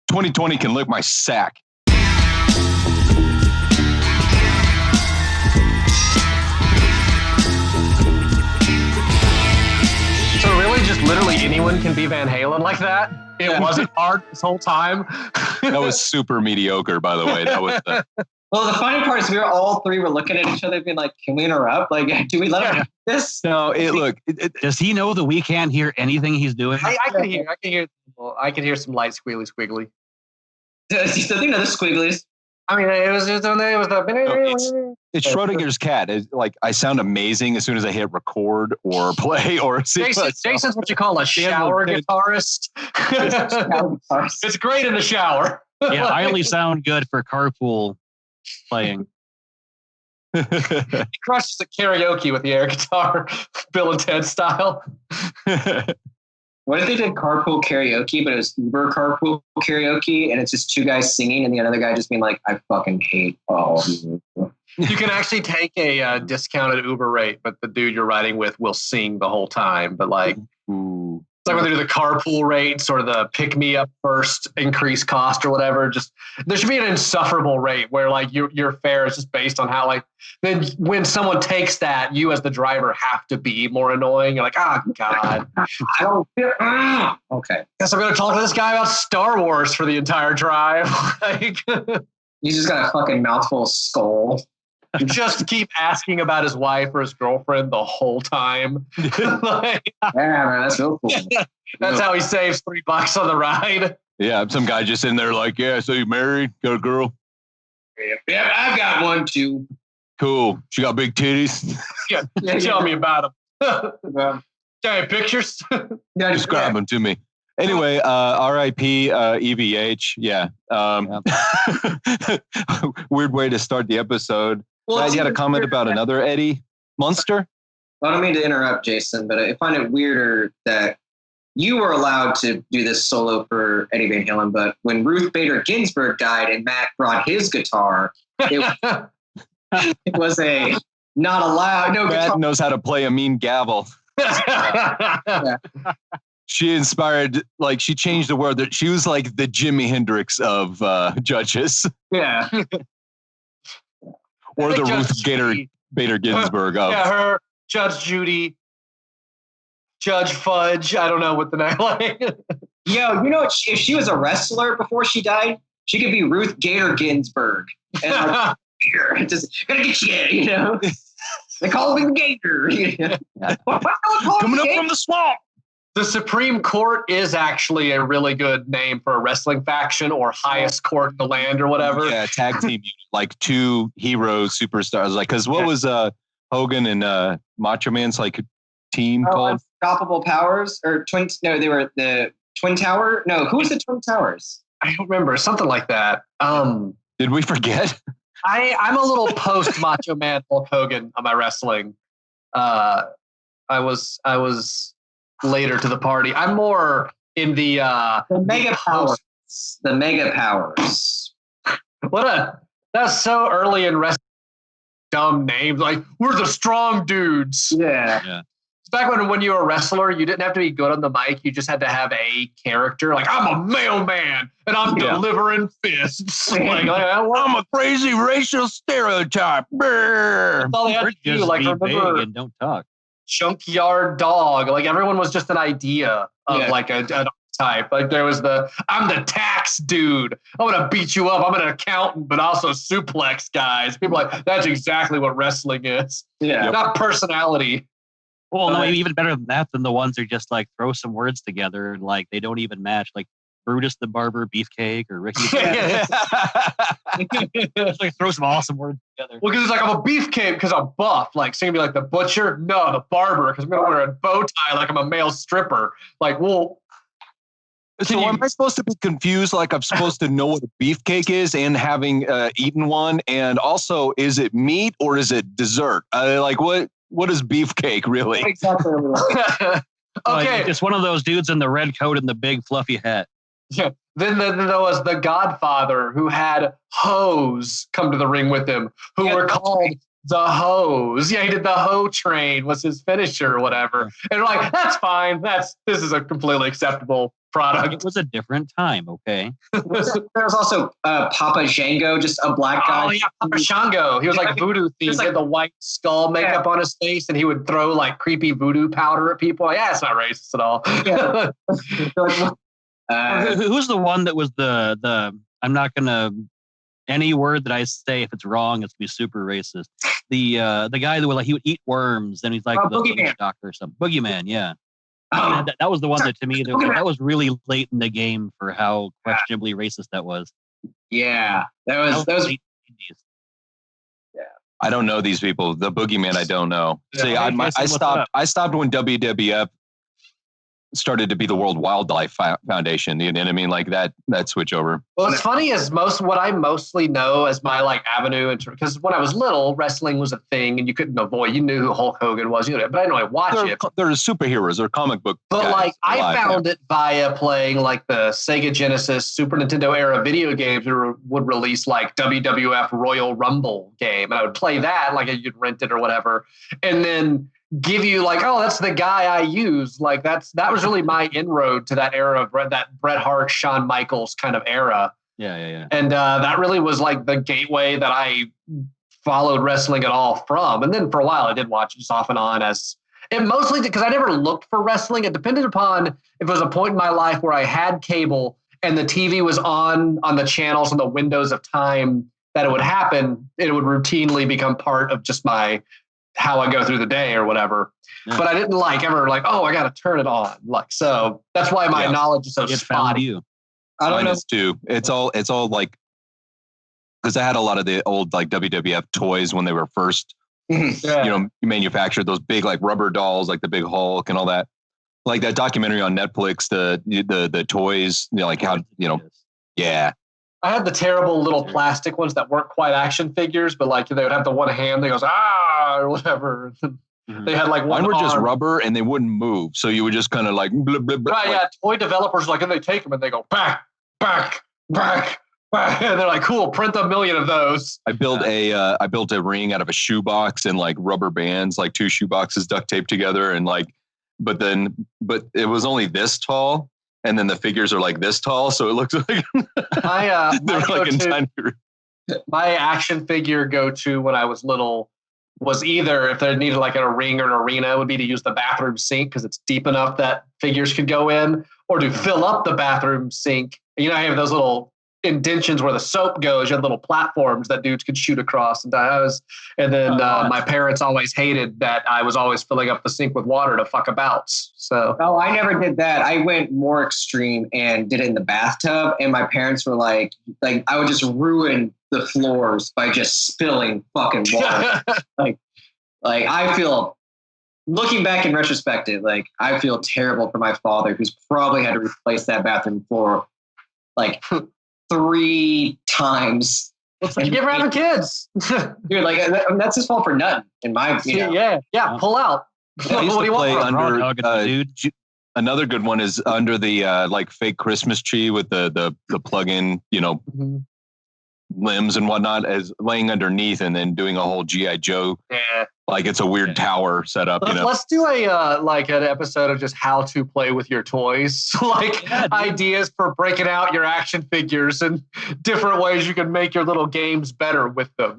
2020 can lick my sack. So really, just literally anyone can be Van Halen like that? It wasn't hard this whole time. That was super mediocre, by the way. That was Well, the funny part is all three were looking at each other being like, can we interrupt? Like, do we let him do this? No, does he know that we can't hear anything he's doing? I can hear some light squiggly. Does he still think the squigglies? I mean, it's Schrodinger's cat. It's like, I sound amazing as soon as I hit record or play or see. Jason's what you call a shower guitarist. It's great in the shower. Yeah, I only sound good for carpool playing. He crushes the karaoke with the air guitar, Bill and Ted style. What if they did carpool karaoke, but it was Uber carpool karaoke, and it's just two guys singing, and the other guy just being like, "I fucking hate all of you." You can actually take a discounted Uber rate, but the dude you're riding with will sing the whole time. But like, it's like when they do the carpool rates or the pick me up first increased cost or whatever. Just there should be an insufferable rate where like your fare is just based on how like then when someone takes that, you as the driver have to be more annoying. You're like, oh God, I don't feel. Okay, guess I'm gonna talk to this guy about Star Wars for the entire drive. Like, he's just got a fucking mouthful of skull. Just keep asking about his wife or his girlfriend the whole time. Like, yeah, man, that's real cool. That's how he saves $3 on the ride. Yeah, some guy just in there like, yeah, so you married? Got a girl? Yeah, I've got one too. Cool. She got big titties? Yeah, tell me about them. Hey, pictures? Yeah, describe them to me. Anyway, R.I.P. EVH. Yeah. Weird way to start the episode. Well, you had a comment about another Eddie Munster? I don't mean to interrupt, Jason, but I find it weirder that you were allowed to do this solo for Eddie Van Halen, but when Ruth Bader Ginsburg died and Matt brought his guitar, it was a not allowed. No, Matt guitar. knows how to play a mean gavel. Yeah. She inspired, like, she changed the word. That she was like the Jimi Hendrix of judges. Yeah. Or the Ruth Bader Ginsburg of. Yeah, her, Judge Judy, Judge Fudge. I don't know what the name like. Yo, you know, if she was a wrestler before she died, she could be Ruth Gator Ginsburg. And like, just gonna get you know. They call him Gator. Coming up from the swamp. The Supreme Court is actually a really good name for a wrestling faction or highest court in the land or whatever. Yeah, tag team, like two heroes, superstars. Like, because what was Hogan and Macho Man's like team called? Unstoppable Powers or Twins? No, they were the Twin Tower. No, who's the Twin Towers? I don't remember. Something like that. Did we forget? I'm a little post Macho Man Hulk Hogan on my wrestling. I was later to the party. I'm more in the Mega Powers. The Mega Powers. That's so early in wrestling. Dumb names like we're the strong dudes. Yeah. Back when you were a wrestler, you didn't have to be good on the mic. You just had to have a character. Like, I'm a mailman and I'm delivering fists. Like, I'm a crazy racial stereotype. That's all they had to do. Like, remember, and don't talk. Junkyard Dog. Like, everyone was just an idea of like a type. Like, there was I'm the tax dude. I'm going to beat you up. I'm an accountant, but also suplex guys. People are like, that's exactly what wrestling is. Yeah. Not personality. Well, no, even better than that than the ones that just like throw some words together and like they don't even match. Like Brutus the Barber Beefcake or Ricky. Just like throw some awesome words together. Well, because it's like I'm a beefcake because I'm buff. Like, so you're gonna be like the butcher? No, the barber because I'm gonna wear a bow tie like I'm a male stripper. Like, well. So am I supposed to be confused? Like I'm supposed to know what a beefcake is and having eaten one, and also is it meat or is it dessert? Like what is beefcake really? Exactly. Okay, like, it's one of those dudes in the red coat and the big fluffy hat. Yeah. Then there was the Godfather who had hoes come to the ring with him, who were called the Hoes. Yeah, he did the Hoe Train was his finisher or whatever. And they're like, that's fine. This is a completely acceptable product. It was a different time, okay? There was also Papa Django, just a black guy. Oh yeah, Papa Shango. He was like voodoo themed. He had the white skull makeup on his face, and he would throw like creepy voodoo powder at people. Yeah, it's not racist at all. Who's the one that was the? I'm not gonna. Any word that I say, if it's wrong, it's gonna be super racist. The guy that he would eat worms, and he's like the witch doctor or something. Boogeyman, yeah. That was the one that to me that was really late in the game for how questionably racist that was. Yeah, that was late 90s. Yeah, I don't know these people. The Boogeyman, I don't know. See, I stopped when WWF started to be the World Wildlife Foundation. You know what I mean? Like that switch over. Well, it's funny is what I mostly know as my like avenue, because when I was little, wrestling was a thing and you couldn't avoid. You knew who Hulk Hogan was, but I didn't really watch it. They're superheroes. They're comic book. But like I found it via playing like the Sega Genesis, Super Nintendo era video games that would release like WWF Royal Rumble game, and I would play that like you'd rent it or whatever, and then give you like, oh, that's the guy I use. Like that was really my inroad to that era of that Bret Hart, Shawn Michaels kind of era. Yeah. And that really was like the gateway that I followed wrestling at all from. And then for a while I did watch it just off and on as it mostly because I never looked for wrestling. It depended upon if it was a point in my life where I had cable and the TV was on the channels and the windows of time that it would happen. It would routinely become part of just how I go through the day or whatever. Yeah. But I didn't ever oh, I got to turn it on. So that's why my knowledge is so spotty. I don't know too. It's all like, because I had a lot of the old like WWF toys when they were first, manufactured, those big like rubber dolls, like the big Hulk and all that. Like that documentary on Netflix, the toys, like how, yeah. I had the terrible little plastic ones that weren't quite action figures, but like they would have the one hand that goes, or whatever. They had like one. Mine were just rubber and they wouldn't move. So you would just kind of like, blah, blah, blah, right. Yeah. Toy developers and they take them and they go back. And they're like, cool, print 1 million of those. I built a ring out of a shoebox and like rubber bands, like 2 shoeboxes duct taped together. And like, but it was only this tall. And then the figures are like this tall, so it looks like my action figure go-to when I was little was either if they needed like a ring or an arena, would be to use the bathroom sink because it's deep enough that figures could go in, or to fill up the bathroom sink. I have those little indentions where the soap goes. You had little platforms that dudes could shoot across and dives. And then my parents always hated that I was always filling up the sink with water to fuck about. So I never did that. I went more extreme and did it in the bathtub. And my parents were like I would just ruin the floors by just spilling fucking water. like I feel, looking back in retrospective, like I feel terrible for my father, who's probably had to replace that bathroom floor like 3 times. It's like, you ever having kids? Dude, that's his fault for nothing, in my opinion. Yeah, pull out. I used to play under, another good one is under the like fake Christmas tree with the plug-in, limbs and whatnot, as laying underneath and then doing a whole G.I. Joe. Yeah. Like it's a weird tower setup. Let's do an episode of just how to play with your toys, ideas for breaking out your action figures and different ways you can make your little games better with them.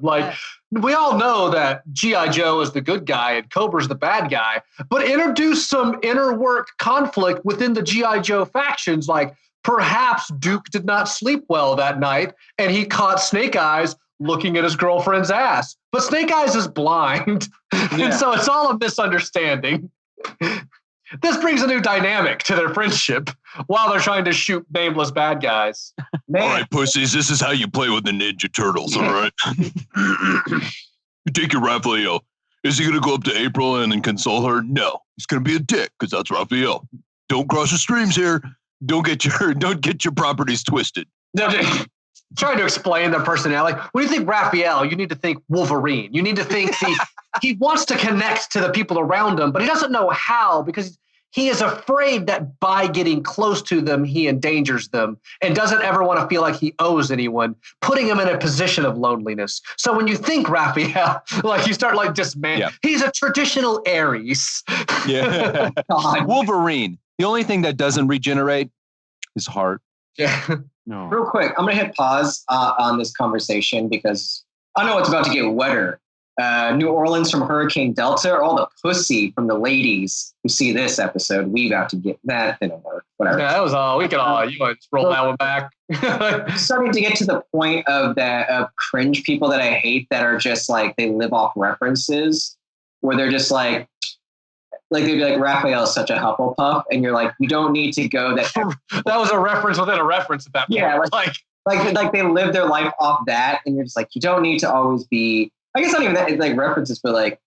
We all know that G.I. Joe is the good guy and Cobra's the bad guy, but introduce some inner work conflict within the G.I. Joe factions. Like perhaps Duke did not sleep well that night and he caught Snake Eyes looking at his girlfriend's ass. But Snake Eyes is blind. And so it's all a misunderstanding. This brings a new dynamic to their friendship while they're trying to shoot nameless bad guys. Man. All right, pussies, this is how you play with the Ninja Turtles, all right? You take your Raphael. Is he going to go up to April and then console her? No. He's going to be a dick because that's Raphael. Don't cross the streams here. Don't get your properties twisted. Trying to explain their personality. When you think Raphael, you need to think Wolverine. You need to think he wants to connect to the people around him, but he doesn't know how because he is afraid that by getting close to them, he endangers them and doesn't ever want to feel like he owes anyone, putting him in a position of loneliness. So when you think Raphael, you start dismantling. Yeah. He's a traditional Aries. Yeah. Wolverine. The only thing that doesn't regenerate his heart. Yeah. No. Real quick, I'm going to hit pause on this conversation because I know it's about to get wetter. New Orleans from Hurricane Delta, or all the pussy from the ladies who see this episode. We about to get that. Didn't work. Whatever. Yeah, that was all. We could all. You want to roll that one back? Starting to get to the point of cringe people that I hate that are just like they live off references, where they're just like they'd be like, Raphael is such a Hufflepuff, and you're like, you don't need to go that. That was a reference within a reference at that point. Yeah, like they live their life off that, and you're just like, you don't need to always be. I guess not even that, like references, but like.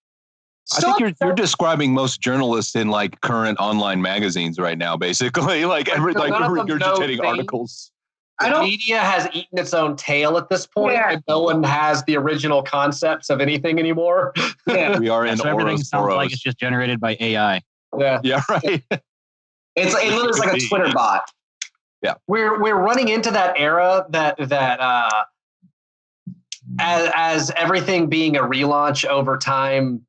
I think you're describing most journalists in like current online magazines right now, basically. Like regurgitating articles. The media has eaten its own tail at this point, and no one has the original concepts of anything anymore. Yeah, we are in so everything sounds like it's just generated by AI. Yeah, right. It literally is like a Twitter bot. Yeah, we're running into that era that as everything being a relaunch over time.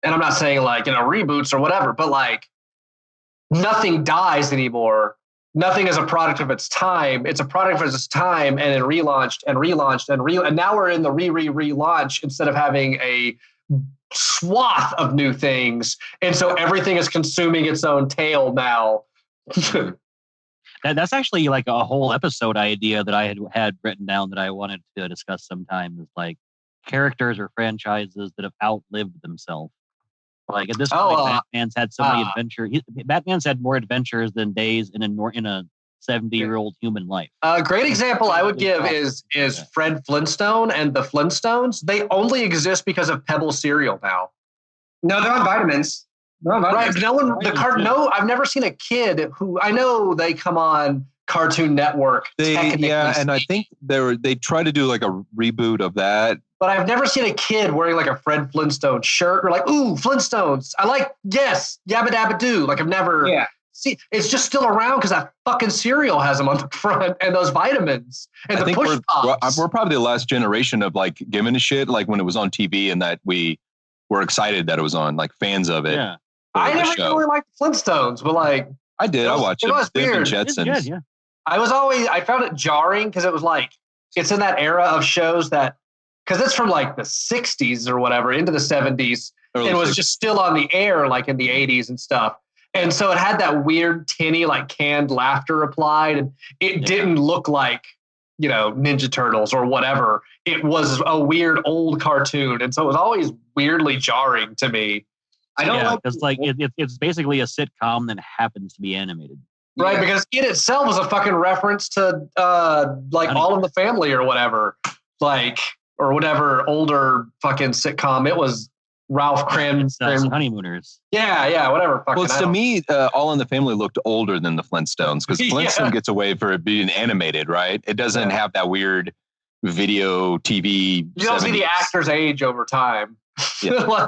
And I'm not saying like, reboots or whatever, but like nothing dies anymore. Nothing is a product of its time. It's a product of its time and it relaunched and now we're in the relaunch instead of having a swath of new things. And so everything is consuming its own tail now. That's actually like a whole episode idea that I had written down that I wanted to discuss sometime, is like characters or franchises that have outlived themselves. Like at this point, Batman's had so many adventures. Batman's had more adventures than days in a 70-year-old human life. A great example I would give is Fred Flintstone and the Flintstones. They only exist because of Pebble cereal now. No, they're on vitamins. Right? No, I've never seen a kid who I know they come on Cartoon Network. And I think they try to do like a reboot of that. But I've never seen a kid wearing like a Fred Flintstone shirt or like, ooh, Flintstones. I like, yes, yabba dabba doo. Like I've never see. It's just still around because that fucking cereal has them on the front and those vitamins and the push pops. We're probably the last generation of like giving a shit like when it was on TV and that we were excited that it was on, like fans of it. Yeah, I never really liked the Flintstones, but like I did. I watched it. It was weird. Jetsons. Yeah. I found it jarring because it was like it's in that era of shows that. Because it's from like the 60s or whatever into the 70s. It was just still on the air like in the 80s and stuff. And so it had that weird tinny like canned laughter applied. And it didn't look like, Ninja Turtles or whatever. It was a weird old cartoon. And so it was always weirdly jarring to me. I don't know. Because like it's basically a sitcom that happens to be animated. Right. Because it itself was a fucking reference to All in the Family or whatever. Like... or whatever older fucking sitcom. It was Ralph Cram's Honeymooners. Yeah, whatever. Well, to me, All in the Family looked older than the Flintstones because Flintstone gets away for it being animated, right? It doesn't have that weird video TV. You don't see the actors age over time. Yeah.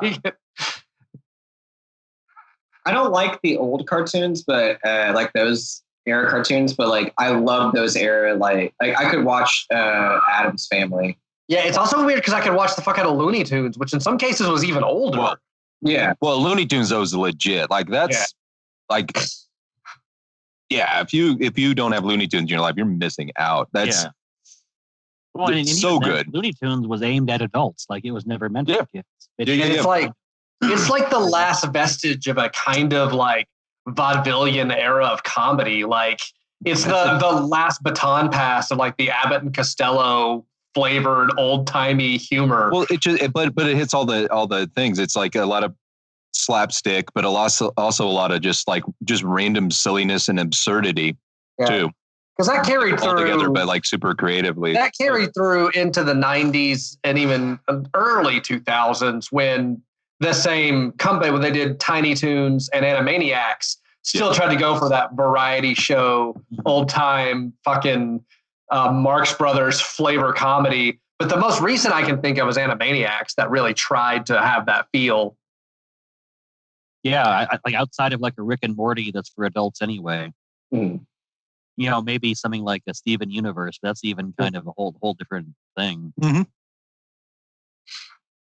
I don't like the old cartoons, but like those era cartoons, but like I love those era. Like I could watch Addams Family. Yeah, it's also weird because I could watch the fuck out of Looney Tunes, which in some cases was even older. Well, Looney Tunes though is legit. Like that's like, if you don't have Looney Tunes in your life, you're missing out. That's it's so good. Looney Tunes was aimed at adults. Like it was never meant for kids. It's like the last vestige of a kind of like vaudevillian era of comedy. Like it's the last baton pass of like the Abbott and Costello flavored old timey humor. Well, but it hits all the things. It's like a lot of slapstick, but also a lot of just random silliness and absurdity too. Because that carried through together, but like super creatively. That carried through into the 90s and even early 2000s when the same company, when they did Tiny Toons and Animaniacs, still tried to go for that variety show, old time fucking Marx Brothers flavor comedy. But the most recent I can think of is Animaniacs that really tried to have that feel. Yeah, like outside of like a Rick and Morty that's for adults anyway. Maybe something like a Steven Universe. That's even kind of a whole different thing. Mm-hmm.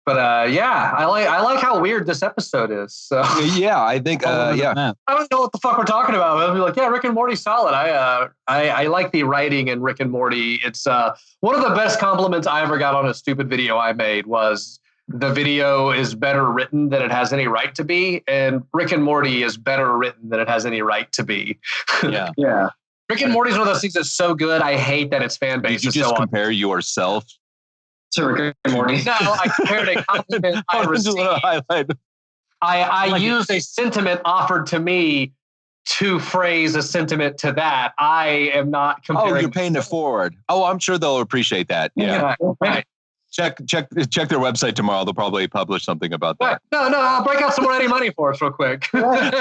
But yeah, I like how weird this episode is. So yeah, I think yeah. I don't know what the fuck we're talking about. I'll be like, yeah, Rick and Morty's solid. I like the writing in Rick and Morty. It's one of the best compliments I ever got on a stupid video I made was the video is better written than it has any right to be, and Rick and Morty is better written than it has any right to be. Yeah. Yeah. Rick and Morty is one of those things that's so good. I hate that its fan base Did you is just so compare yourself to Rick and Morty? No, I compared a compliment I received. I used a sentiment offered to me to phrase a sentiment to that. I am not comparing. Oh, you're paying it forward. Oh, I'm sure they'll appreciate that. Yeah. Right. Check their website tomorrow. They'll probably publish something about that. No, I'll break out some more Eddie money for us real quick. Hold on,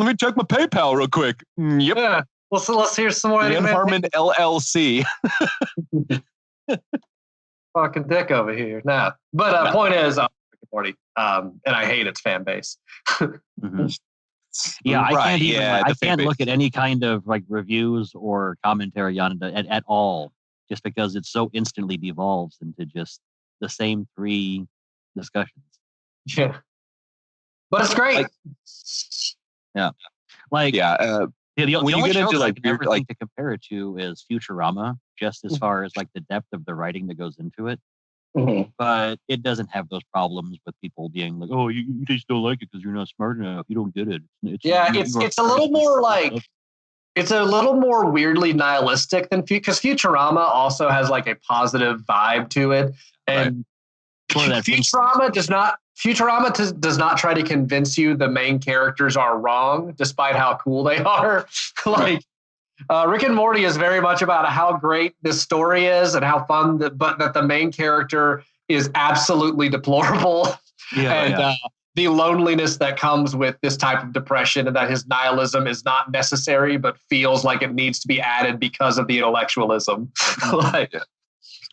let me check my PayPal real quick. Yep. Yeah. Let's hear some more Eddie Dan Harmon LLC. Fucking dick over here. Nah. But point is, Rick and Morty, and I hate its fan base. Mm-hmm. Yeah, I can't look at any kind of like reviews or commentary on it at all, just because it so instantly devolves into just the same three discussions. Yeah, but it's great. The only show that I can ever think to compare it to is Futurama, just as far as like the depth of the writing that goes into it. Mm-hmm. But it doesn't have those problems with people being like, "Oh, you just don't like it because you're not smart enough. You don't get it." It's a little more like it's a little more weirdly nihilistic than because Futurama also has like a positive vibe to it, and Futurama does not try to convince you the main characters are wrong, despite how cool they are. Rick and Morty is very much about how great this story is and how fun, but that the main character is absolutely deplorable. The loneliness that comes with this type of depression and that his nihilism is not necessary, but feels like it needs to be added because of the intellectualism.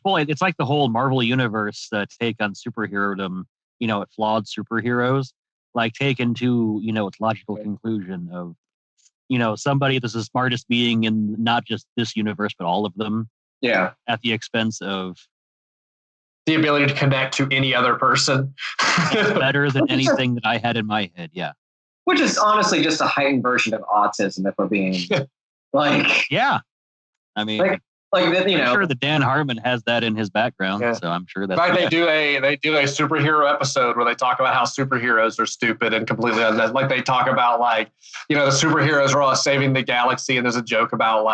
Well, it's like the whole Marvel Universe take on superherodom, flawed superheroes, like taken to, its logical conclusion of, somebody that's the smartest being in not just this universe, but all of them. Yeah. At the expense of the ability to connect to any other person. Better than anything that I had in my head. Yeah. Which is honestly just a heightened version of autism, if we're being like. Yeah. I mean, I'm sure that Dan Harmon has that in his background, so I'm sure that's. In fact, they do a superhero episode where they talk about how superheroes are stupid and completely unnecessary. Like they talk about the superheroes are all saving the galaxy, and there's a joke about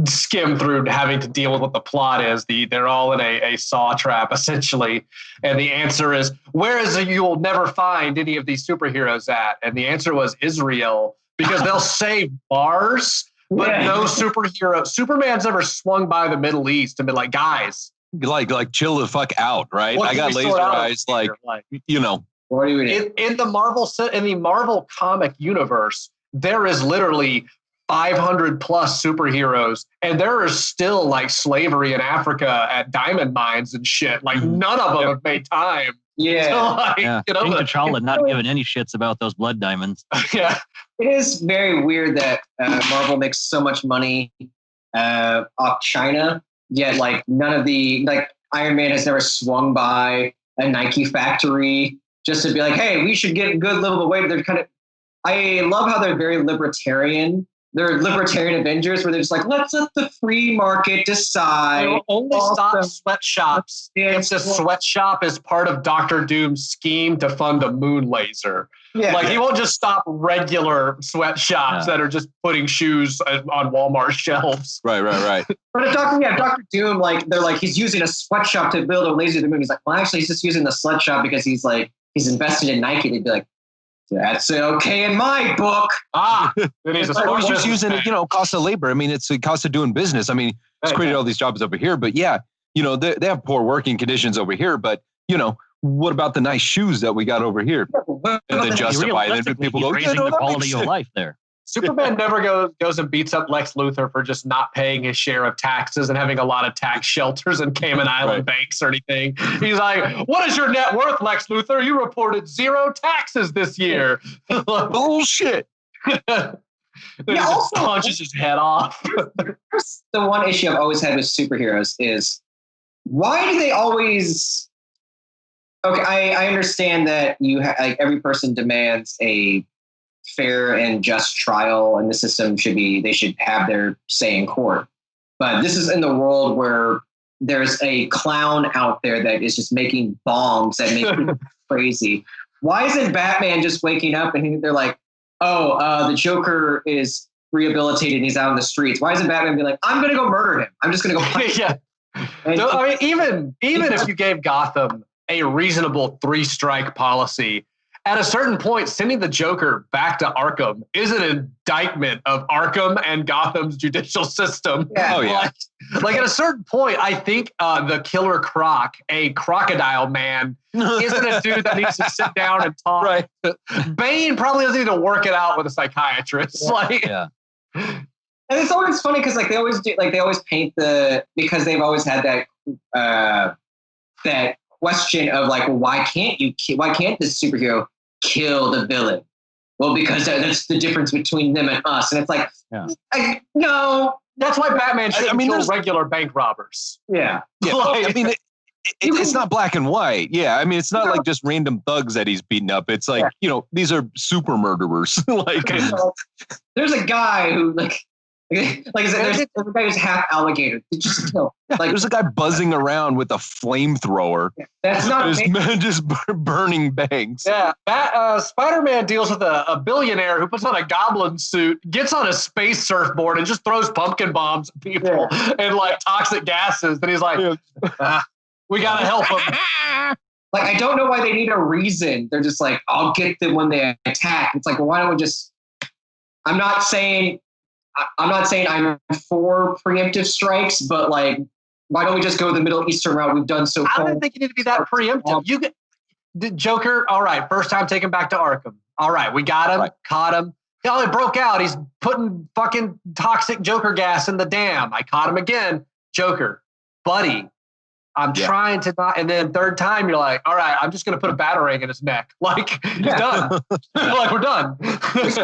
skim through having to deal with what the plot is. They're all in a saw trap essentially, and the answer is where is it you'll never find any of these superheroes at? And the answer was Israel because they'll save Mars. But no superhero. Superman's ever swung by the Middle East and been like, guys, like chill the fuck out, right? I got laser eyes, What do you mean? In the Marvel comic universe, there is literally 500 plus superheroes, and there is still slavery in Africa at diamond mines and shit. None of them have made time. Yeah. King T'Challa not giving any shits about those blood diamonds. Yeah. It is very weird that Marvel makes so much money off China, yet none of the Iron Man has never swung by a Nike factory just to be like, hey, we should get good livable wage. They're I love how they're very libertarian. They're libertarian Avengers where they're just let's let the free market decide. They'll only stop sweatshops if the sweatshop is part of Dr. Doom's scheme to fund a moon laser. Yeah. He won't just stop regular sweatshops that are just putting shoes on Walmart shelves. Right. But if Dr. Doom, they're he's using a sweatshop to build a laser to the moon. He's well, actually, he's just using the sweatshop because he's invested in Nike. They'd be like, that's okay in my book. He's just using it, cost of labor. I mean, it's the cost of doing business. I mean, it's created all these jobs over here, but they have poor working conditions over here. But what about the nice shoes that we got over here? And then justify it. And people go, raising the quality of life there. Superman never goes and beats up Lex Luthor for just not paying his share of taxes and having a lot of tax shelters and Cayman Island banks or anything. He's like, what is your net worth, Lex Luthor? You reported 0 taxes this year. Bullshit. Also punches his head off. The one issue I've always had with superheroes is why do they always? Okay, I understand that like every person demands a fair and just trial, and the system they should have their say in court. But this is in the world where there's a clown out there that is just making bombs that make people crazy. Why isn't Batman just waking up and they're like, oh, the Joker is rehabilitated and he's out in the streets? Why isn't Batman be like, I'm going to go murder him. I'm just going to go punch him. No, I mean, even if you gave Gotham a reasonable 3-strike policy, at a certain point, sending the Joker back to Arkham is an indictment of Arkham and Gotham's judicial system. Yeah. Oh, yeah. Like at a certain point, I think the Killer Croc, a crocodile man, isn't a dude that needs to sit down and talk. Right. Bane probably doesn't need to work it out with a psychiatrist. Yeah. Like, Yeah. And it's always funny because like they always paint because they've always had that question of like, well, why can't this superhero kill the villain? Well, because that's the difference between them and us. And it's like, no. That's why Batman shouldn't kill regular bank robbers. Yeah. Yeah. I mean, it's not black and white. Yeah. I mean, it's not like just random thugs that he's beating up. It's like, these are super murderers. Like, there's a guy who there's a guy who's half alligator. Just kill. Like, there's a guy buzzing around with a flamethrower. That's not just burning banks. Yeah, Spider-Man deals with a billionaire who puts on a goblin suit, gets on a space surfboard, and just throws pumpkin bombs at people and like toxic gases. And he's like, we gotta help him. Like, I don't know why they need a reason. They're just like, I'll get them when they attack. It's like, well, why don't we just? I'm not saying I'm for preemptive strikes, but like, why don't we just go the Middle Eastern route? We've done so far. I don't think you need to be that preemptive. You get the Joker. All right, first time taken back to Arkham. All right, we got him, caught him. Oh, it broke out. He's putting fucking toxic Joker gas in the dam. I caught him again. Joker, buddy, I'm trying to not. And then third time, you're like, all right, I'm just going to put a batarang in his neck. Like, he's done. Like, we're done. There has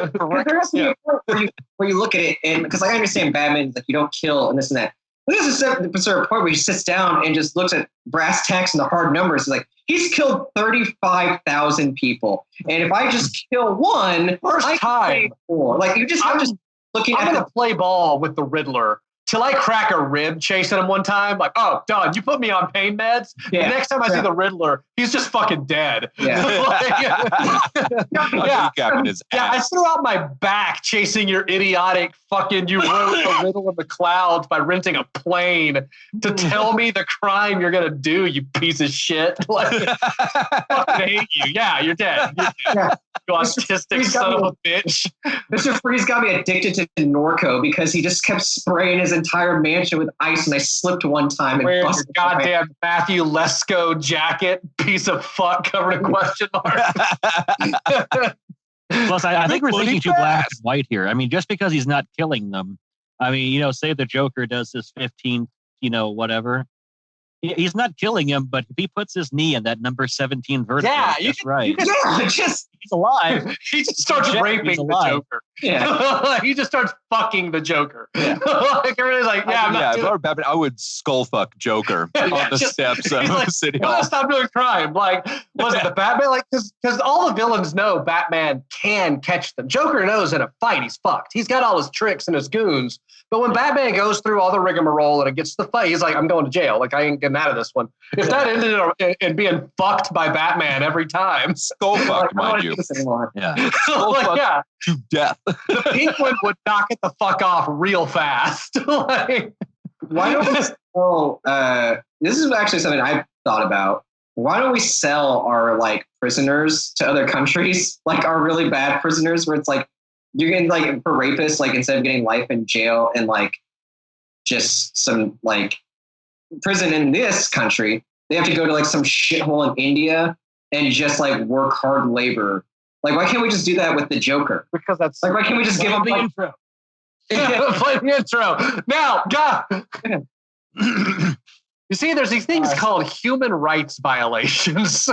to be a point where you look at it, and because I understand Batman, like, you don't kill and this and that. But there's a certain point where he sits down and just looks at brass tacks and the hard numbers. He's like, he's killed 35,000 people. And if I just kill one, first time. Like, I'm just looking at the play ball with the Riddler till I crack a rib chasing him one time. Like, oh, done. You put me on pain meds. Yeah. The next time I see the Riddler, he's just fucking dead. Yeah. I threw out my back chasing your idiotic fucking, you wrote the riddle of the clouds by renting a plane to tell me the crime you're going to do, you piece of shit. Like, I fucking hate you. Yeah, you're dead. You autistic son of a bitch. Mr. Freeze got me addicted to Norco because he just kept spraying his entire mansion with ice, and I slipped one time and wearing your busted goddamn Matthew Lesko jacket, piece of fuck covered in question marks. Plus, I think we're thinking too black and white here. I mean, just because he's not killing them, I mean, say the Joker does this 15th, whatever. He's not killing him, but if he puts his knee in that number 17 vertebra, he's he's alive. He just starts raping the Joker. Yeah. He just starts fucking the Joker. Yeah. Like, everybody's like, if I were Batman, I would skull fuck Joker on the steps of the city hall. Stop doing crime. Like, wasn't the Batman? Like, because all the villains know Batman can catch them. Joker knows in a fight he's fucked. He's got all his tricks and his goons. But when Batman goes through all the rigmarole and it gets to the fight, he's like, I'm going to jail. Like, I ain't getting out of this one. If that ended in being fucked by Batman every time. Skull fucked, mind you. Yeah. Skull fucked to death. The Penguin would knock it the fuck off real fast. Like, why don't we this is actually something I've thought about. Why don't we sell our, like, prisoners to other countries? Like, our really bad prisoners where it's like, you're getting, like, for rapists, like, instead of getting life in jail and, like, just some, like, prison in this country, they have to go to, like, some shithole in India and just, like, work hard labor. Like, why can't we just do that with the Joker? Because that's like, why can't we just give him the intro? Play the intro now. God. You see, there's these things called human rights violations.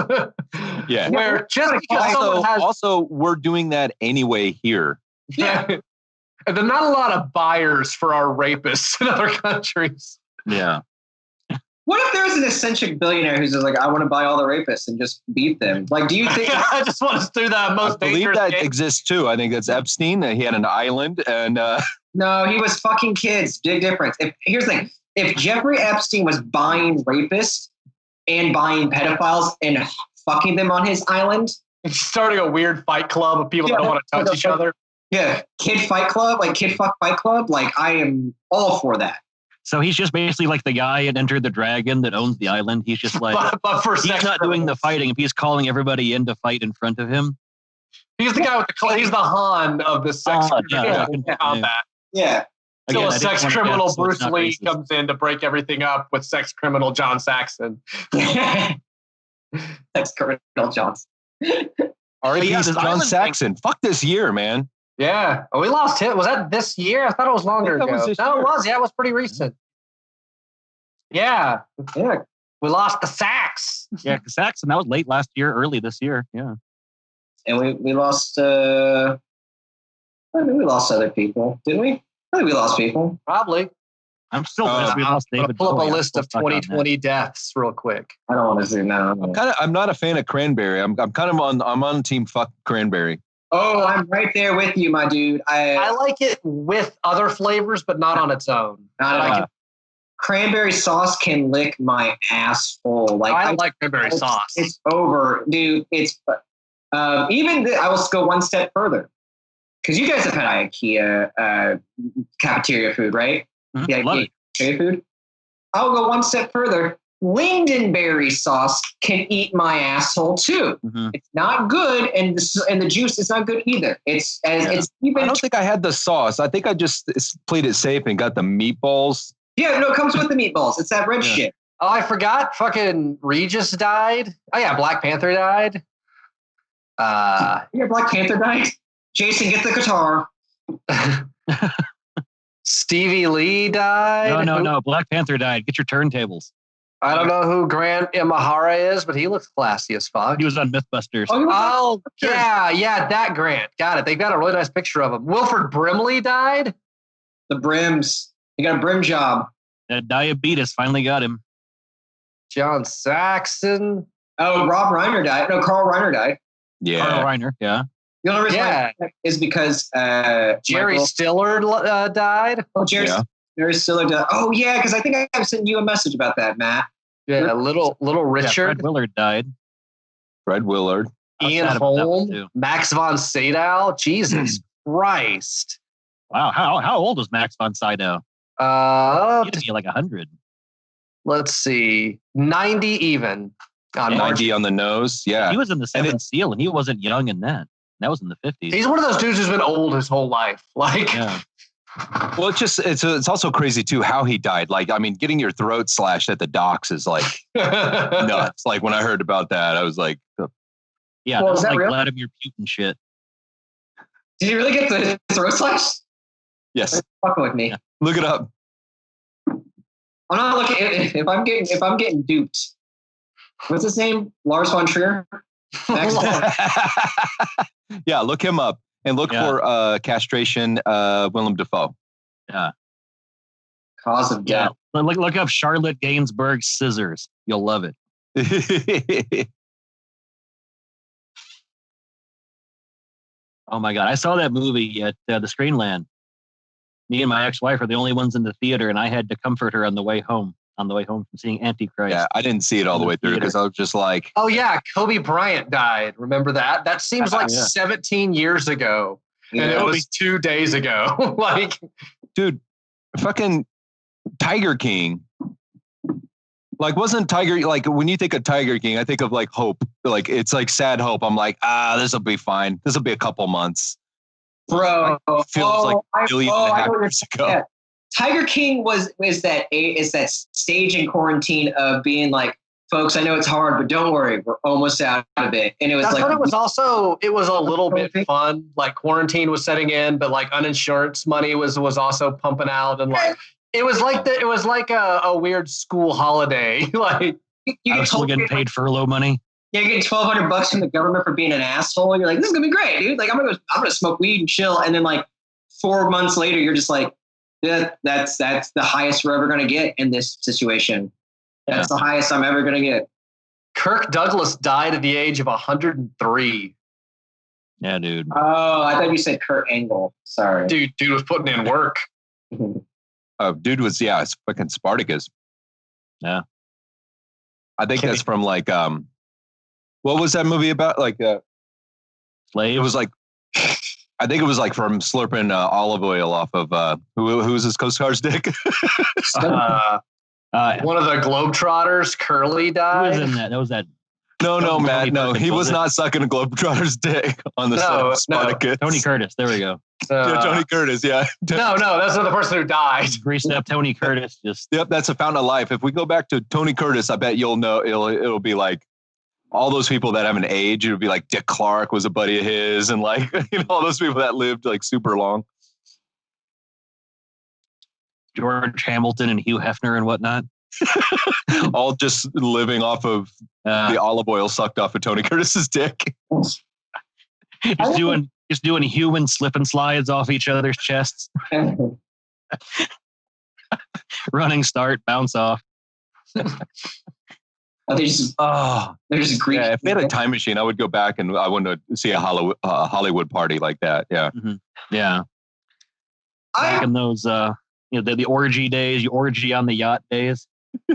Yeah. Where just because someone has... Also, we're doing that anyway here. Yeah. And there's not a lot of buyers for our rapists in other countries. Yeah. What if there's an eccentric billionaire who's just like, I want to buy all the rapists and just beat them? Like, do you think? I just want to do the most I believe dangerous that game. exists too. I think that's Epstein. He had an island, and No, he was fucking kids. Big difference. Here's the thing: if Jeffrey Epstein was buying rapists and buying pedophiles and fucking them on his island, Starting a weird fight club of people that don't want to touch each other. yeah, kid fight club, like kid fuck fight club, like I am all for that. So he's just basically like the guy in Enter the Dragon that owns the island. He's just like, but for he's not doing the fighting. If he's calling everybody in to fight in front of him. He's the guy with he's the Han of the sex combat. Yeah. Until Again, a sex criminal Bruce Lee comes in to break everything up with sex criminal John Saxon. Sex criminal Johnson. R.I.P. Yeah, John Saxon. Fuck this year, man. Yeah. Oh, we lost him. Was that this year? I thought it was longer ago. No, it was. Yeah, it was pretty recent. Yeah. Yeah. We lost the Sax. Yeah, Saxon, that was late last year, early this year. Yeah. And we lost I mean, we lost other people, didn't we? I think we lost people. Probably. I'm still pissed we lost David. Pull up Bowie. a list of 2020 deaths real quick. I don't want to zoom out. I'm not a fan of Cranberry. I'm on team fuck Cranberry. Oh, I'm right there with you, my dude. I like it with other flavors, but not on its own. Cranberry sauce can lick my asshole. Like I like cranberry sauce. It's over, dude. It's I will go one step further because you guys have had IKEA cafeteria food, right? Mm-hmm. Yeah, cafeteria food. I'll go one step further. Lingonberry sauce can eat my asshole too. Mm-hmm. It's not good, and the juice is not good either. It's even. I don't think I had the sauce. I think I just played it safe and got the meatballs. Yeah, no, it comes with the meatballs. It's that red shit. Oh, I forgot. Fucking Regis died. Oh yeah, Black Panther died. Yeah, Black Panther died. Jason, get the guitar. Stevie Lee died. No. Black Panther died. Get your turntables. I don't know who Grant Imahara is, but he looks classy as fuck. He was on Mythbusters. Oh yeah, that Grant. Got it. They got a really nice picture of him. Wilford Brimley died. The brims. He got a brim job. Diabetes finally got him. John Saxon. Oh, Rob Reiner died. No, Carl Reiner died. Yeah. Carl Reiner, yeah. The only reason why is because Jerry Stiller died. Oh, Jerry Stiller died. Oh, yeah, because I think I sent you a message about that, Matt. Yeah, little Richard. Yeah, Fred Willard died. Fred Willard. Ian Holm. Max von Sydow. Jesus Christ. Wow, how old was Max von Sydow? He had to be like 100. Let's see. 90 even. 90 on the nose. Yeah. He was in the Seventh Seal, and he wasn't young in that. That was in the 50s. He's one of those dudes who's been old his whole life. Like, yeah. Well, it's also crazy too how he died. Like, I mean, getting your throat slashed at the docks is like nuts. Like when I heard about that, I was like, yeah, well, that was like real? Vladimir Putin shit. Did you really get the throat slash? Yes. Fucking with me. Yeah. Look it up. I'm not looking. If I'm getting duped. What's his name? Lars von Trier. Yeah, look him up and look for castration. Willem Dafoe. Yeah. Cause of death. Yeah. Look up Charlotte Gainsbourg's scissors. You'll love it. Oh my God! I saw that movie at the Screenland. Me and my ex-wife are the only ones in the theater, and I had to comfort her on the way home from seeing Antichrist. Yeah, I didn't see it all the way through because I was just like... Oh, yeah, Kobe Bryant died. Remember that? That seems like 17 years ago. Yeah. And it was 2 days ago. Like, dude, fucking Tiger King. Like, wasn't Tiger... Like, when you think of Tiger King, I think of, like, hope. Like, it's like sad hope. I'm like, this will be fine. This will be a couple months. Bro, like, feels like a billion and a half years ago. Yeah. Tiger King is that stage in quarantine of being like, folks, I know it's hard, but don't worry, we're almost out of it. And it was it was a little bit fun. Like quarantine was setting in, but like uninsurance money was also pumping out, and like it was like a weird school holiday. Like I was still getting paid furlough money. Yeah, you're getting $1,200 from the government for being an asshole. And you're like, this is gonna be great, dude. Like I'm gonna smoke weed and chill. And then like 4 months later, you're just like, yeah, that's the highest we're ever gonna get in this situation. That's the highest I'm ever going to get. Kirk Douglas died at the age of 103. Yeah, dude. Oh, I thought you said Kurt Angle. Sorry. Dude was putting in work. Dude was, it's fucking Spartacus. Yeah. I think that's from like, what was that movie about? Like, Slave? It was like, I think it was like from slurping olive oil off of, who's his co-star's dick? One of the Globetrotters, Curly, died. Who was in that? That was that. No, Matt. No, he was not sucking a Globetrotter's dick on the set of Spartacus. Tony Curtis. There we go. Tony Curtis. Yeah. No, that's not the person who died. Greased up Tony Curtis. Yep, that's a fountain of life. If we go back to Tony Curtis, I bet you'll know it'll be like all those people that haven't aged. It'll be like Dick Clark was a buddy of his, and like all those people that lived like super long. George Hamilton and Hugh Hefner and whatnot. All just living off of the olive oil sucked off of Tony Curtis's dick. Just doing human slip and slides off each other's chests. Running start, bounce off. They're just Greek. Yeah, if they had a time machine, I would go back and I want to see a Hollywood party like that. Yeah. Mm-hmm. Yeah. Back in those, the orgy days, you orgy on the yacht days.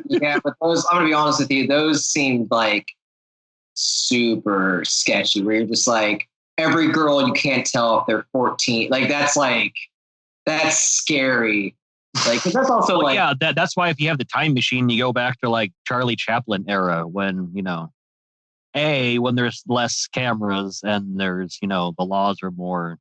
Yeah, but those, I'm going to be honest with you, those seemed like super sketchy where you're just like, every girl, you can't tell if they're 14. Like, that's scary. Like, cause that's also that's why if you have the time machine, you go back to like Charlie Chaplin era when, when there's less cameras and there's, the laws are more.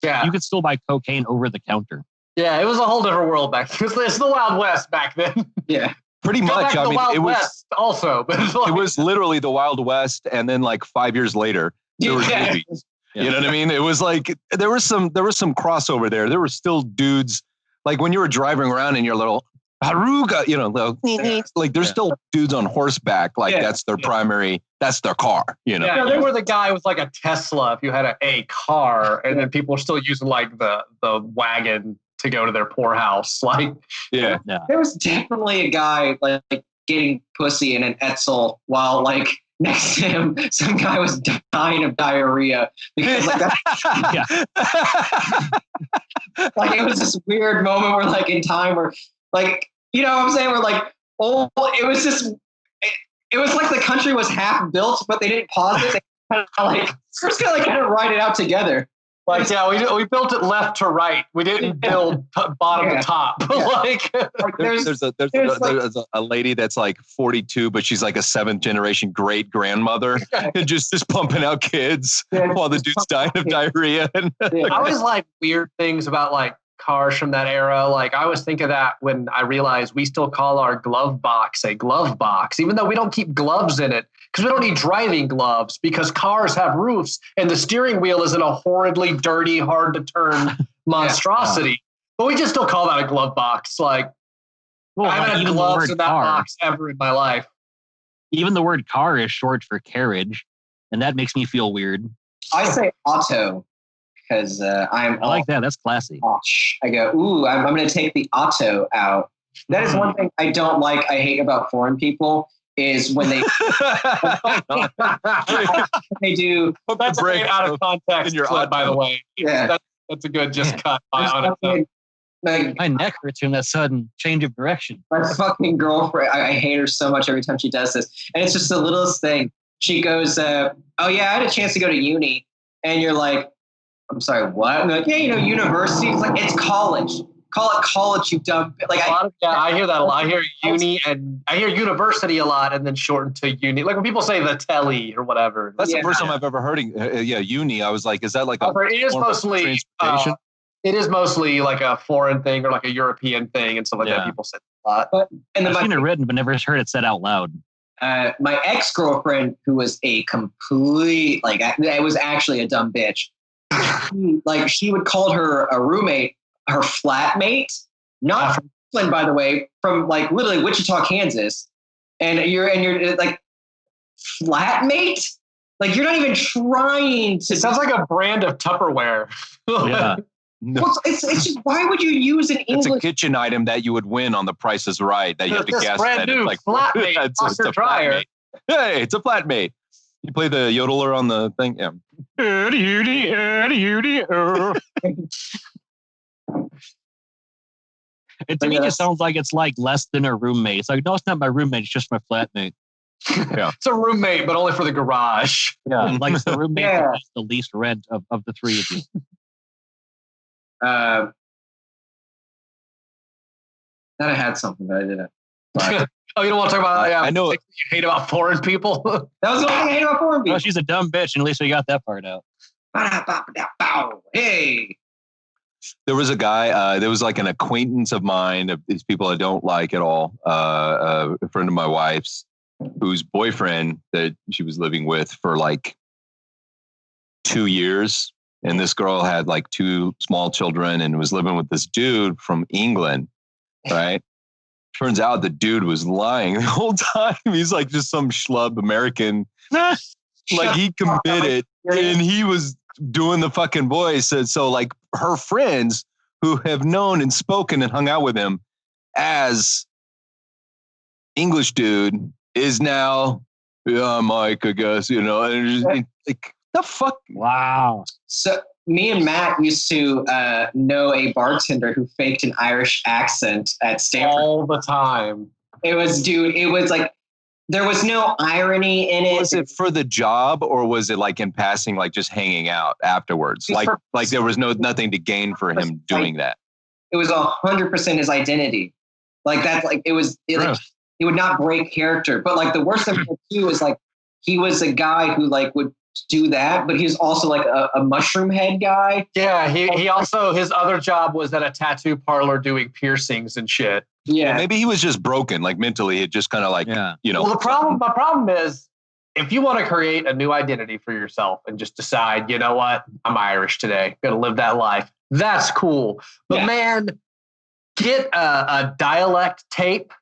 Yeah. You could still buy cocaine over the counter. Yeah, it was a whole different world back then. It's the Wild West back then. Yeah. Pretty much. I mean, it was also, but it was literally the Wild West, and then like 5 years later, there were movies. You know what I mean? It was like there was some crossover there. There were still dudes like when you were driving around in your little Haruga, like there's still dudes on horseback. Like that's their primary. That's their car. Yeah, they were the guy with like a Tesla. If you had a car, and then people were still using like the wagon to go to their poorhouse. Like, there was definitely a guy like getting pussy in an Etzel while like next to him, some guy was dying of diarrhea because like like it was this weird moment where like in time where like, what I'm saying? We're like, it was just, it was like the country was half built, but they didn't pause it. They kind of like, we're just gonna like kind of write it out together. Like, we built it left to right. We didn't build bottom to top. Like there's a lady that's like 42, but she's like a 7th generation great grandmother, and just pumping out kids while the dude's dying of diarrhea. I always like weird things about like cars from that era. Like I always think of that when I realized we still call our glove box a glove box, even though we don't keep gloves in it. Because we don't need driving gloves because cars have roofs and the steering wheel isn't a horridly dirty, hard to turn monstrosity. But we just still call that a glove box. Like, I haven't had gloves in that box ever in my life. Even the word car is short for carriage, and that makes me feel weird. I say auto because I like that. That's classy. I go, ooh, I'm going to take the auto out. That is one thing I don't like. I hate about foreign people. Is when they they do. That's a great out of context in your clip, by the way. Yeah, that's a good cut. My neck hurts from that sudden change of direction. My fucking girlfriend, I hate her so much every time she does this, and it's just the littlest thing. She goes, "Oh yeah, I had a chance to go to uni," and you're like, "I'm sorry, what?" I'm like, "Yeah, university." It's like it's college. Call it college, you dumb. Like I hear that a lot. I hear uni and I hear university a lot, and then shortened to uni. Like when people say the telly or whatever. That's the first time I've ever heard. Uni. I was like, is that like a? It is mostly. It is mostly like a foreign thing or like a European thing and stuff like that. People say a lot. I've seen it written, but never heard it said out loud. My ex-girlfriend, who was a complete it was actually a dumb bitch. She would call her a roommate. Her flatmate, not from Brooklyn, by the way, from like literally Wichita, Kansas, and you're like flatmate, like you're not even trying to. It sounds like a brand of Tupperware. Yeah, No. Well, it's just, why would you use an English? It's a kitchen item that you would win on The Price is Right. That you have to guess brand that new it's like flatmate it's a dryer. flatmate. Hey, it's a flatmate. You play the yodeler on the thing, yeah. To me, it sounds like it's like less than a roommate. It's like, no, it's not my roommate. It's just my flatmate. Yeah. It's a roommate, but only for the garage. Yeah, like it's the roommate that has the least rent of the three of you. Thought I had something, but I didn't. Oh, you don't want to talk about I know you hate about foreign people? That was the only thing I hate about foreign people. Oh, she's a dumb bitch, and at least we got that part out. Hey. There was a guy, there was like an acquaintance of mine, of these people I don't like at all, a friend of my wife's, whose boyfriend that she was living with for like 2 years. And this girl had like 2 small children and was living with this dude from England, right? Turns out the dude was lying the whole time. He's like just some schlub American. Like he committed and he was doing the fucking voice. And so like her friends who have known and spoken and hung out with him as English dude is now, yeah, Mike, I guess, you know, and just, like the fuck. Wow. So me and Matt used to know a bartender who faked an Irish accent at Stanford all the time. It was like, there was no irony in it. Was it for the job or was it like in passing, like just hanging out afterwards? Like there was nothing to gain for him doing that. It was 100% his identity. Like that, like it would not break character. But like the worst thing too is like, he was a guy who like would do that, but he was also like a mushroom head guy. Yeah, he also, his other job was at a tattoo parlor doing piercings and shit. Yeah, well, maybe he was just broken, like mentally. It just kind of like, you know. Well, my problem is, if you want to create a new identity for yourself and just decide, you know what, I'm Irish today, gonna live that life. That's cool, but man, get a dialect tape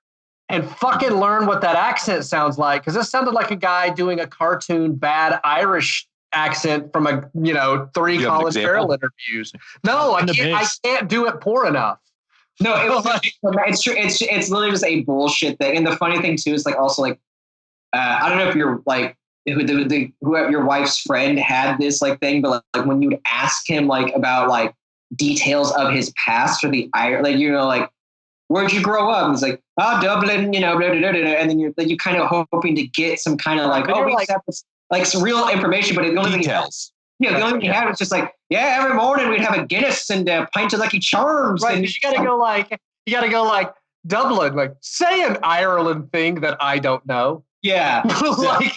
and fucking learn what that accent sounds like. Because this sounded like a guy doing a cartoon bad Irish accent from 3 Colin Farrell interviews. No, I can't do it poor enough. No, it's true. It's literally just a bullshit thing. And the funny thing too is like also like I don't know if you're like whoever your wife's friend had this like thing, but like when you would ask him like about like details of his past or the like like where'd you grow up? And he's like, oh, Dublin, blah, blah, blah, blah. And then you're kind of hoping to get some kind of like like some real information, but the only details. The only thing he had was just like, every morning we'd have a Guinness and a pint of Lucky Charms. Right, and you gotta go like Dublin, like say an Ireland thing that I don't know. Yeah, like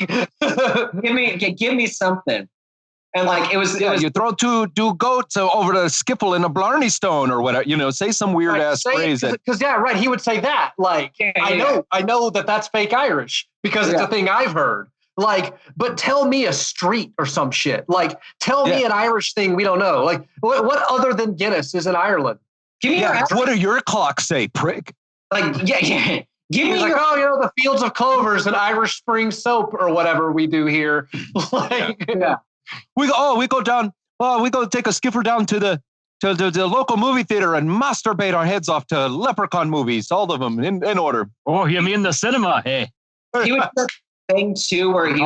give me something. And like it was you throw two goats over the skiffle in a Blarney Stone or whatever. Say some weird ass phrase because he would say that. Like I know that's fake Irish because it's a thing I've heard. Like, but tell me a street or some shit. Like, tell me an Irish thing we don't know. Like, what other than Guinness is in Ireland? Give me what do your clocks say, prick? Like, Give me like, the fields of clovers and Irish Spring soap or whatever we do here. Like, we go down. We go take a skipper down to the local movie theater and masturbate our heads off to leprechaun movies, all of them in order. Oh, you mean the cinema? Hey, he would thing too where he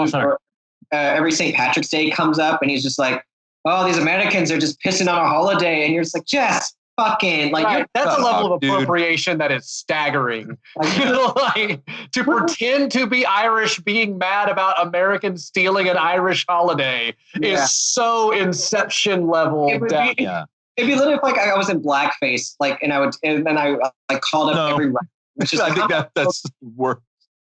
every St. Patrick's Day comes up and he's just like, oh, these Americans are just pissing on a holiday, and you're just like, just fucking like that's a level of appropriation that is staggering. Like, to pretend to be Irish being mad about Americans stealing an Irish holiday is so Inception level. It'd be literally if like I was in blackface, like, and then I called up every rap. Which is I think that's worse.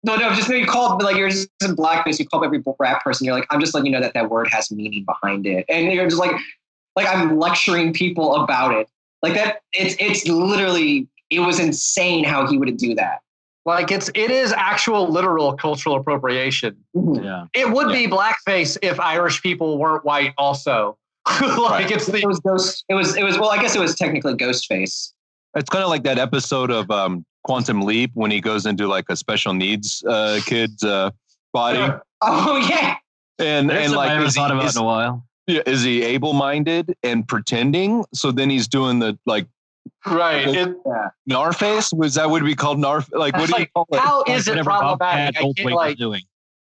No, just maybe call, like, you're just in blackface, you call up every rap person, you're like, I'm just letting you know that word has meaning behind it. And you're just like I'm lecturing people about it. Like that, it's literally, it was insane how he would do that. Like it is actual literal cultural appropriation. Mm-hmm. Yeah. It would be blackface if Irish people weren't white also. Like it was ghost. It was, well, I guess it was technically Ghostface. It's kind of like that episode of Quantum Leap when he goes into like a special needs kid's body. Oh yeah. And like I haven't thought about in a while. Yeah, is he able-minded and pretending? So then he's doing the like. Right. Nar face? Was that what we called nar? Like, what do you call it? How is it problematic? I can't, like, doing.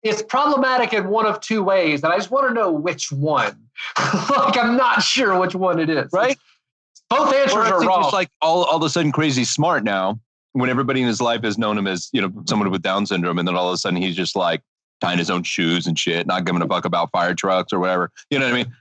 It's problematic in one of two ways, and I just want to know which one. Like, I'm not sure which one it is. Right? Both answers are wrong. Just like all of a sudden crazy smart now, when everybody in his life has known him as, someone with Down syndrome, and then all of a sudden he's just like tying his own shoes and shit, not giving a fuck about fire trucks or whatever. You know what I mean?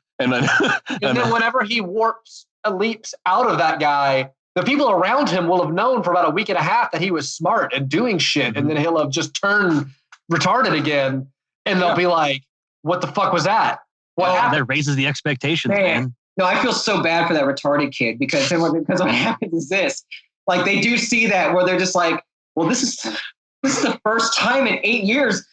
And then whenever he leaps out of that guy, the people around him will have known for about a week and a half that he was smart and doing shit. Mm-hmm. And then he'll have just turned retarded again. And they'll be like, what the fuck was that? What happened? That raises the expectations, man. No, I feel so bad for that retarded kid because what happens is this. Like, they do see that where they're just like, well, this is the first time in 8 years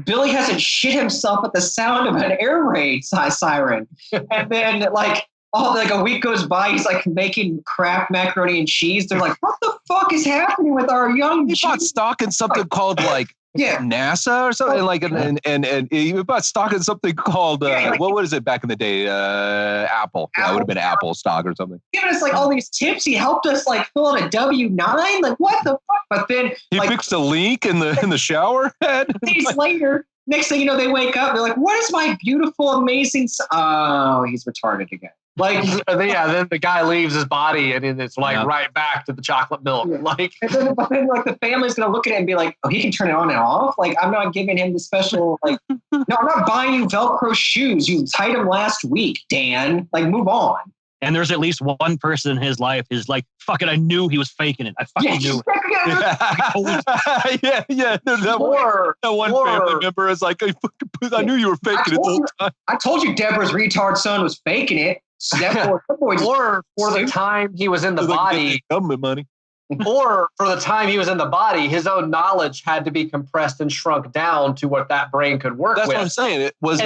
Billy hasn't shit himself at the sound of an air raid siren. And then like a week goes by, he's like making Kraft macaroni and cheese. They're like, what the fuck is happening with our young? He bought stock in something called like NASA or something, and he bought stock in something called what was it back in the day? Apple. Yeah, it would have been Apple stock or something. Giving us like all these tips. He helped us like fill out a W-9. Like, what the fuck? But then he fixed a leak in the shower head. Days later, next thing you know, they wake up. They're like, what is my beautiful, amazing? Oh, he's retarded again. Like, then the guy leaves his body and it's like right back to the chocolate milk. Yeah. Like, but then like the family's going to look at it and be like, oh, he can turn it on and off. Like, I'm not giving him the special, like, no, I'm not buying you Velcro shoes. You tied them last week, Dan. Like, move on. And there's at least one person in his life who's like, fuck it, I knew he was faking it. I fucking knew it. Yeah. That one family member is like, I knew you were faking it the whole time. I told you Deborah's retard son was faking it. Or for the time he was in the body, government money. Or for the time he was in the body, his own knowledge had to be compressed and shrunk down to what that brain could work with. That's what I'm saying. Was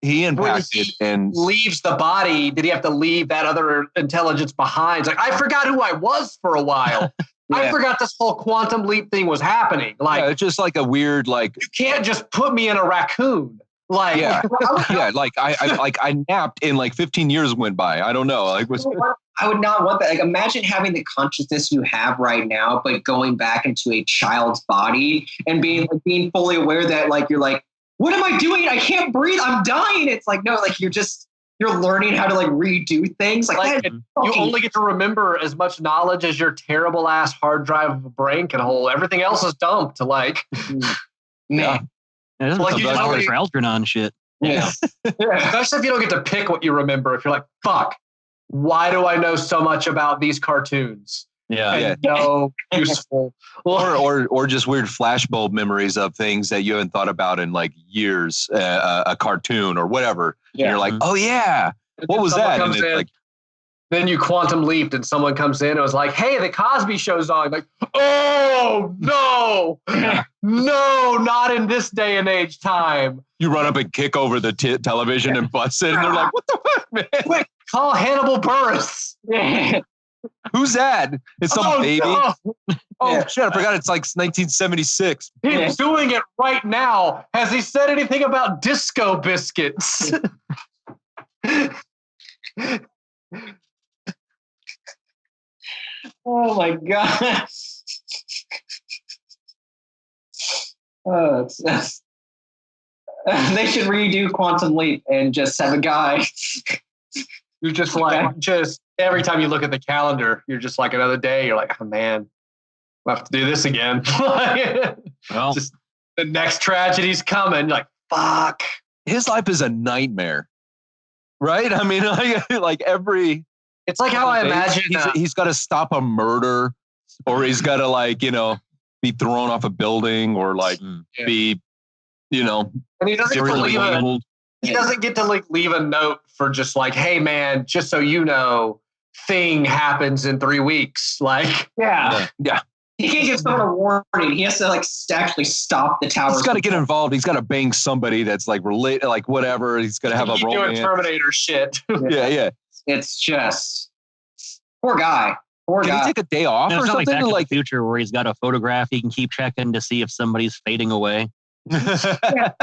he impacted and leaves the body? Did he have to leave that other intelligence behind? It's like, I forgot who I was for a while. I forgot this whole quantum leap thing was happening. Like, it's just like a weird, like, you can't just put me in a raccoon. Like, like I napped and like 15 years went by. I don't know. Like, I would not want that. Like, imagine having the consciousness you have right now, but going back into a child's body and being fully aware that like, you're like, what am I doing? I can't breathe. I'm dying. It's like, no, like you're learning how to like redo things. Like you only get to remember as much knowledge as your terrible ass hard drive of a brain can hold. Everything else is dumped. Like, man. Yeah, like you just for Algernon shit. Yeah. Especially if you don't get to pick what you remember. If you're like, fuck, why do I know so much about these cartoons? Yeah. No useful. Or just weird flashbulb memories of things that you haven't thought about in like years, a cartoon or whatever. Yeah. And you're like, oh yeah, what was that? And it's like, then you quantum leaped and someone comes in and was like, hey, the Cosby Show's on. Like, oh, no, no, not in this day and age time. You run up and kick over the television and bust it. And they're like, what the fuck, man? Quick, call Hannibal Buress. Who's that? It's some baby. No. Oh, shit, I forgot it's like 1976. He's doing it right now. Has he said anything about disco biscuits? Oh my gosh. They should redo Quantum Leap and just have a guy. You're just like, every time you look at the calendar, you're just like another day. You're like, oh man, we'll have to do this again. Well, just the next tragedy's coming. You're like, fuck. His life is a nightmare, right? I mean, like every... It's like how I imagine he's got to stop a murder, or he's got to like, be thrown off a building, or like be, And he doesn't he doesn't get to like leave a note for just like, hey man, just so you know, thing happens in 3 weeks. Like, yeah. He can't give someone a warning. He has to like actually stop the tower. He's got to get involved. He's got to bang somebody that's like related, like whatever. He's got to have a romance. Doing Terminator shit. Yeah. It's just poor guy. Can he take a day off or something? Like Back to the Future, where he's got a photograph he can keep checking to see if somebody's fading away. I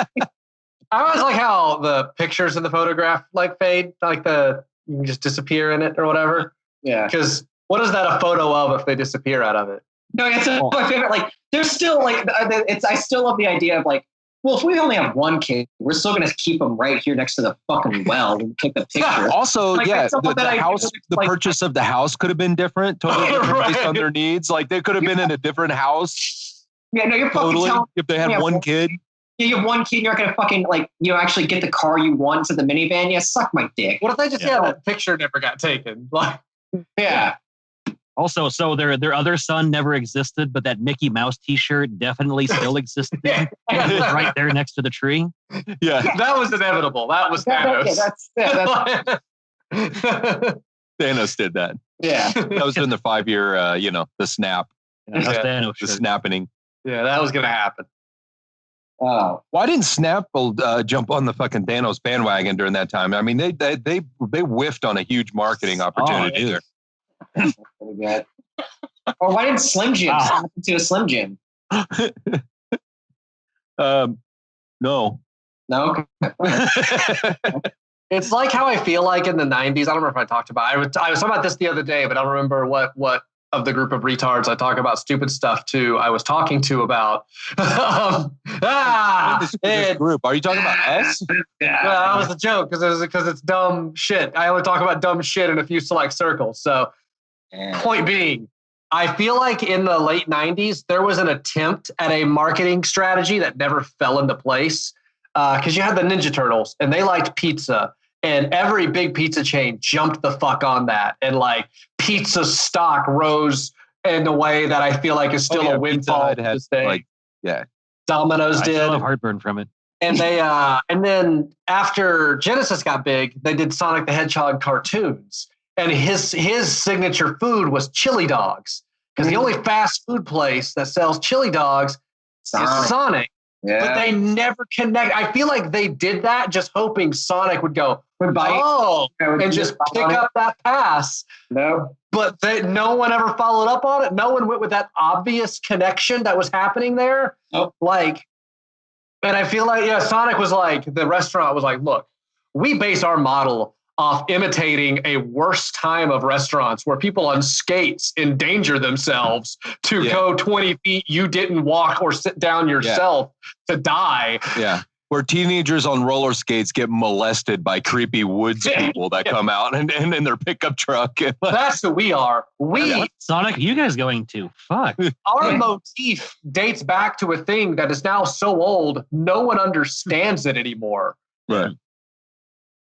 I always like how the pictures in the photograph like fade, like you can just disappear in it or whatever. Yeah. Because what is that a photo of if they disappear out of it? No, it's my favorite. Like, there's still like, I still love the idea of like, well, if we only have one kid, we're still going to keep them right here next to the fucking well and take the picture. Also, like, yeah, the house, the like, purchase of the house could have been different, totally different based on their needs. Like they could have been in a different house. Yeah, no, you're totally. Fucking if they had one kid. Yeah, you have one kid, you're not going to fucking like, actually get the car you want to the minivan. Yeah, suck my dick. What if they just that picture never got taken? Like, yeah. Also, so their other son never existed, but that Mickey Mouse T-shirt definitely still existed. And it was right there next to the tree. Yeah, that was inevitable. That was Thanos. Thanos did that. Yeah, that was in the 5-year, the snap. Thanos the snapping. Yeah, that was gonna happen. Why didn't Snapple jump on the fucking Thanos bandwagon during that time? I mean, they whiffed on a huge marketing opportunity there. Pretty good. Or why didn't Slim Jim snap into a Slim Jim? No. It's like how I feel like in the 90s. I don't remember if I talked about it. I was talking about this the other day, but I don't remember what of the group of retards I talk about stupid stuff to I was talking to about. This group. Are you talking about us? Yeah, that was a joke because it's dumb shit. I only talk about dumb shit in a few select circles. So, point being, I feel like in the late 90s, there was an attempt at a marketing strategy that never fell into place because you had the Ninja Turtles and they liked pizza. And every big pizza chain jumped the fuck on that. And like pizza stock rose in a way that I feel like is still a windfall to this day. Domino's did. I still have heartburn from it. And they and then after Genesis got big, they did Sonic the Hedgehog cartoons. And his signature food was chili dogs. Because the only fast food place that sells chili dogs is Sonic. Yeah. But they never connect. I feel like they did that just hoping Sonic would go, and just pick up that pass. No. But no one ever followed up on it. No one went with that obvious connection that was happening there. Nope. And I feel like, Sonic was like, the restaurant was like, look, we base our model off imitating a worse time of restaurants where people on skates endanger themselves to go 20 feet you didn't walk or sit down yourself to die. Yeah. Where teenagers on roller skates get molested by creepy woods people that come out and in their pickup truck. That's who we are. Sonic, you guys going to? Fuck. Our motif dates back to a thing that is now so old, no one understands it anymore. Right.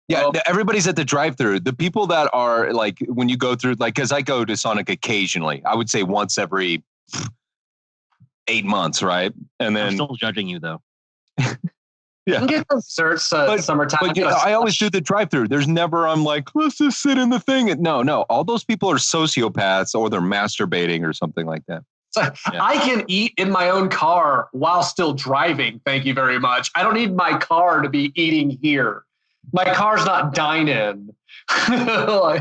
Yeah, everybody's at the drive-thru. The people that are like, when you go through, like, because I go to Sonic occasionally, I would say once every 8 months, right? And then I'm still judging you though. Yeah, you can get desserts summertime. But I always do the drive-thru. There's never I'm like, let's just sit in the thing. No, all those people are sociopaths or they're masturbating or something like that. So I can eat in my own car while still driving. Thank you very much. I don't need my car to be eating here. My car's not dine-in. Oh,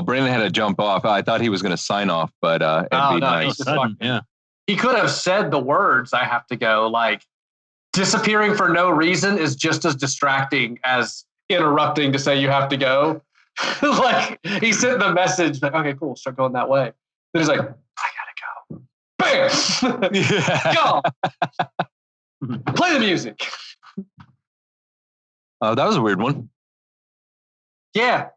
Brandon had to jump off. I thought he was going to sign off, but it'd be nice. He could have said the words, I have to go. Like, disappearing for no reason is just as distracting as interrupting to say you have to go. Like, he sent the message, like, okay, cool, start going that way. Then he's like, I gotta go. Bam! Go! Play the music. Oh, that was a weird one. Yeah.